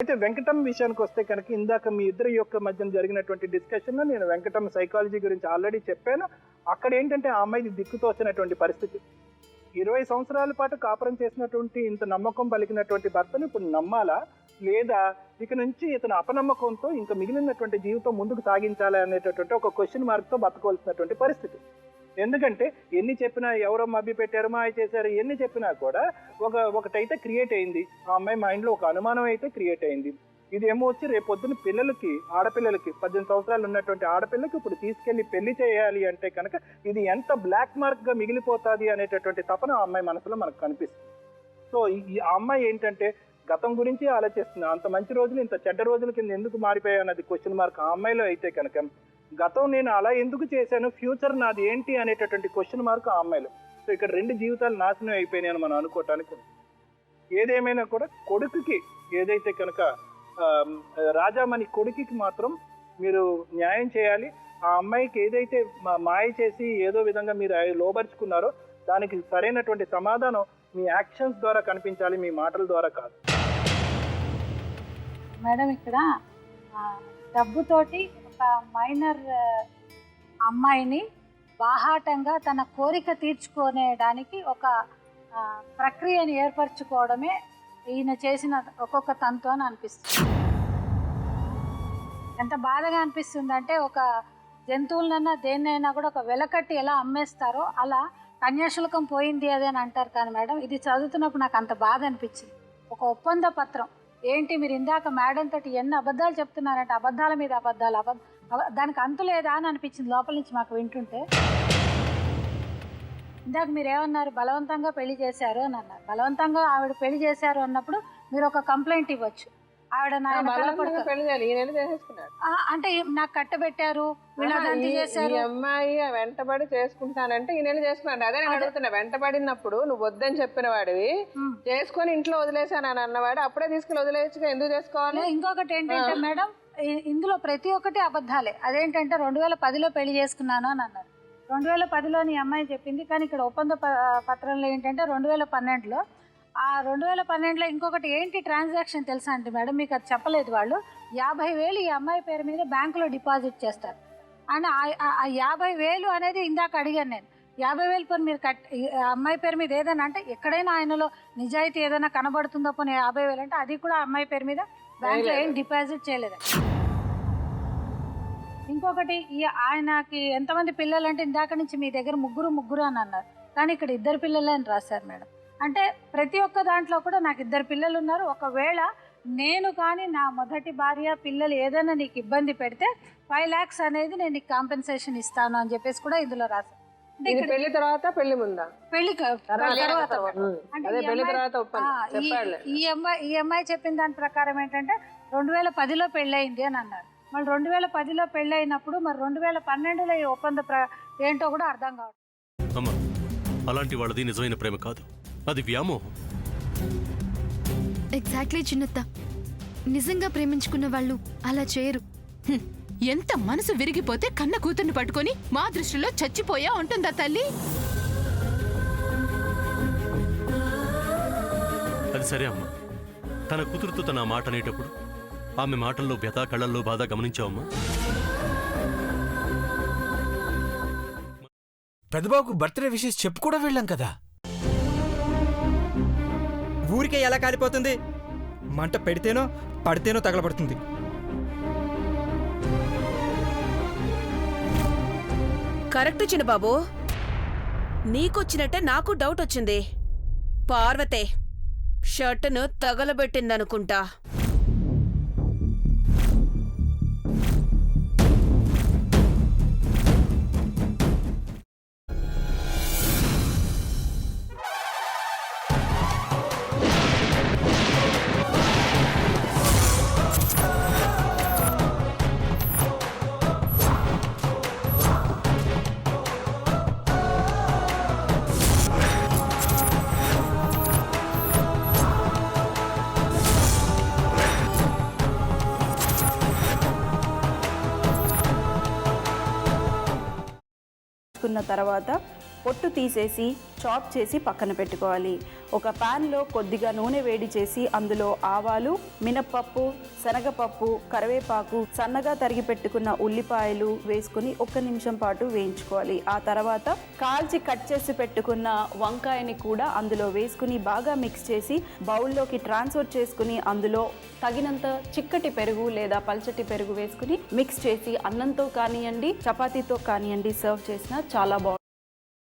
అయితే వెంకటం విషయానికి వస్తే కనుక ఇందాక మీ ఇద్దరి యొక్క మధ్య జరిగినటువంటి డిస్కషన్లో నేను వెంకటం సైకాలజీ గురించి ఆల్రెడీ చెప్పాను. అక్కడ ఏంటంటే ఆ అమ్మాయిది దిక్కుతోచినటువంటి పరిస్థితి. 20 సంవత్సరాల పాటు కాపురం చేసినటువంటి ఇంత నమ్మకం పలికినటువంటి భర్తను ఇప్పుడు నమ్మాలా, లేదా ఇక నుంచి ఇతను అపనమ్మకంతో ఇంకా మిగిలినటువంటి జీవితం ముందుకు సాగించాలా అనేటటువంటి ఒక క్వశ్చన్ మార్క్తో బతకవలసినటువంటి పరిస్థితి. ఎందుకంటే ఎన్ని చెప్పినా, ఎవరో మభ్య పెట్టారు, మాయ చేశారు, ఎన్ని చెప్పినా కూడా ఒకటైతే క్రియేట్ అయింది. ఆ అమ్మాయి మైండ్లో ఒక అనుమానం అయితే క్రియేట్ అయింది. ఇదేమో వచ్చి రేపొద్దున పిల్లలకి, ఆడపిల్లలకి 18 సంవత్సరాలు ఉన్నటువంటి ఆడపిల్లకి ఇప్పుడు తీసుకెళ్లి పెళ్లి చేయాలి అంటే కనుక ఇది ఎంత బ్లాక్ మార్క్ గా మిగిలిపోతుంది అనేటటువంటి తపన ఆ అమ్మాయి మనసులో మనకు కనిపిస్తుంది. సో ఈ అమ్మాయి ఏంటంటే గతం గురించి ఆలోచిస్తుంది. అంత మంచి రోజులు ఇంత చెడ్డ రోజుల కింద ఎందుకు మారిపోయాయి అన్నది క్వశ్చన్ మార్క్ ఆ అమ్మాయిలో అయితే కనుక, గతం నేను అలా ఎందుకు చేశాను, ఫ్యూచర్ నాది ఏంటి అనేటటువంటి క్వశ్చన్ మార్క్ ఆ అమ్మాయిలో. సో ఇక్కడ 2 జీవితాలు నాశనం అయిపోయినాయి అని మనం అనుకోవటానికి. ఏదేమైనా కూడా కొడుకుకి ఏదైతే కనుక రాజామణి కొడుకుకి మాత్రం మీరు న్యాయం చేయాలి. ఆ అమ్మాయికి ఏదైతే మాయ చేసి ఏదో విధంగా మీరు లోబరుచుకున్నారో దానికి సరైనటువంటి సమాధానం మీ యాక్షన్స్ ద్వారా కనిపించాలి, మీ మాటల ద్వారా కాదు. మేడం ఇక్కడ డబ్బుతోటి ఒక మైనర్ అమ్మాయిని బాహాటంగా తన కోరిక తీర్చుకునేడానికి ఒక ప్రక్రియను ఏర్పరచుకోవడమే ఈయన చేసిన ఒక్కొక్క తంతు అని అనిపిస్తుంది. ఎంత బాధగా అనిపిస్తుంది అంటే, ఒక జంతువులనన్నా దేన్నైనా కూడా ఒక వెలకట్టి ఎలా అమ్మేస్తారో అలా కన్యాశుల్కం పోయింది అదే అని అంటారు. కానీ మేడం ఇది చదువుతున్నప్పుడు నాకు అంత బాధ అనిపించింది. ఒక ఒప్పంద పత్రం ఏంటి, మీరు ఇందాక మేడం తోటి ఎన్ని అబద్ధాలు చెప్తున్నారంటే అబద్ధాల మీద అబద్ధాలు, దానికి అంతు లేదా అని అనిపించింది లోపల నుంచి మాకు వింటుంటే. ఇందాక మీరు ఏమన్నారు, బలవంతంగా పెళ్లి చేశారు అని అన్నారు. బలవంతంగా ఆవిడ పెళ్లి చేశారు అన్నప్పుడు మీరు ఒక కంప్లైంట్ ఇవ్వచ్చు. ఆవిడ అంటే నాకు కట్టబెట్టారు, అమ్మాయి వెంటబడి చేసుకుంటానంటే ఈ నెల చేసుకున్నాను. అదే నేను అడుగుతున్నా, వెంటబడినప్పుడు నువ్వు వద్దని చెప్పిన వాడివి చేసుకొని ఇంట్లో వదిలేసాను అని అన్నవాడు అప్పుడే తీసుకుని వదిలేయచ్చుగా, ఎందుకు చేసుకోవాలి? ఇంకొకటి ఏంటంటే మేడం, ఇందులో ప్రతి ఒక్కటి అబద్ధాలే. అదేంటంటే 2010లో పెళ్లి చేసుకున్నాను అని అన్నారు. 2010లోని అమ్మాయి చెప్పింది. కానీ ఇక్కడ ఒప్పంద పత్రంలో ఏంటంటే 2012లో. ఆ 2012లో ఇంకొకటి ఏంటి ట్రాన్సాక్షన్ తెలుసా అంటే మేడం, మీకు అది చెప్పలేదు. వాళ్ళు 50,000 ఈ అమ్మాయి పేరు మీద బ్యాంకులో డిపాజిట్ చేస్తారు. అండ్ ఆ 50,000 అనేది ఇందాక అడిగాను నేను. 50,000 పేరు మీరు అమ్మాయి పేరు మీద ఏదైనా అంటే ఎక్కడైనా ఆయనలో నిజాయితీ ఏదైనా కనబడుతుందో పోనీ 50,000 అంటే అది కూడా అమ్మాయి పేరు మీద బ్యాంకులో ఏం డిపాజిట్ చేయలేదు. ఇంకొకటి ఆయనకి ఎంతమంది పిల్లలు అంటే ఇందాక నుంచి మీ దగ్గర ముగ్గురు అని అన్నారు, కానీ ఇక్కడ 2 పిల్లలే అని రాశారు మేడం. అంటే ప్రతి ఒక్క దాంట్లో కూడా నాకు 2 పిల్లలు ఉన్నారు. ఒకవేళ నేను కానీ నా మొదటి భార్య పిల్లలు ఏదైనా నీకు ఇబ్బంది పెడితే 5 lakhs అనేది నేను నీకు కాంపెన్సేషన్ ఇస్తాను అని చెప్పేసి కూడా ఇందులో రాశాను. పెళ్లి తర్వాత పెళ్లి ముందా? పెళ్లి తర్వాత. ఈ అమ్మాయి చెప్పిన దాని ప్రకారం ఏంటంటే 2010లో పెళ్ళయింది అని అన్నారు. మళ్ళీ 2010లో పెళ్ళైనప్పుడు మరి 2012లో ఈ ఒప్పంద ఏంటో కూడా అర్థం కావట్లేదు. అలాంటి వాళ్ళది నిజమైన ప్రేమ కాదు, అది వ్యామోహం. ఎగ్జాక్ట్లీ చిన్నత్త, నిజంగా ప్రేమించుకున్న వాళ్ళు అలా చేయరు. ఎంత మనసు విరిగిపోతే కన్న కూతుర్ని పట్టుకొని మా దృష్టిలో చచ్చిపోయా ఉంటుందా తల్లి? అది సరే అమ్మా, తన కూతురుతో తన మాట అనేటప్పుడు ఆమె మాటల్లో వ్యథ, కళ్ళల్లో బాధ గమనించావమ్మా? పెద్దబాబుకు బర్త్డే విషెస్ చెప్పు కూడా వెళ్ళాం కదా. ఊరికే ఎలా కాలిపోతుంది? మంట పెడితేనో పడితేనో తగలబడుతుంది. కరెక్ట్ చిన్నబాబు, నీకొచ్చినట్టే నాకు డౌట్ వచ్చింది. పార్వతే షర్టును తగలబెట్టిందనుకుంటా. తర్వాత పొట్టు తీసేసి చాప్ చేసి పక్కన పెట్టుకోవాలి. ఒక ప్యాన్లో కొద్దిగా నూనె వేడి చేసి అందులో ఆవాలు, మినప్పప్పు, శనగపప్పు, కరివేపాకు, సన్నగా తరిగి పెట్టుకున్న ఉల్లిపాయలు వేసుకుని 1 నిమిషం పాటు వేయించుకోవాలి. ఆ తర్వాత కాల్చి కట్ చేసి పెట్టుకున్న వంకాయని కూడా అందులో వేసుకుని బాగా మిక్స్ చేసి బౌల్లోకి ట్రాన్స్ఫర్ చేసుకుని అందులో తగినంత చిక్కటి పెరుగు లేదా పల్చటి పెరుగు వేసుకుని మిక్స్ చేసి అన్నంతో కానివ్వండి, చపాతీతో కానివ్వండి సర్వ్ చేసినా చాలా బాగుంటుంది.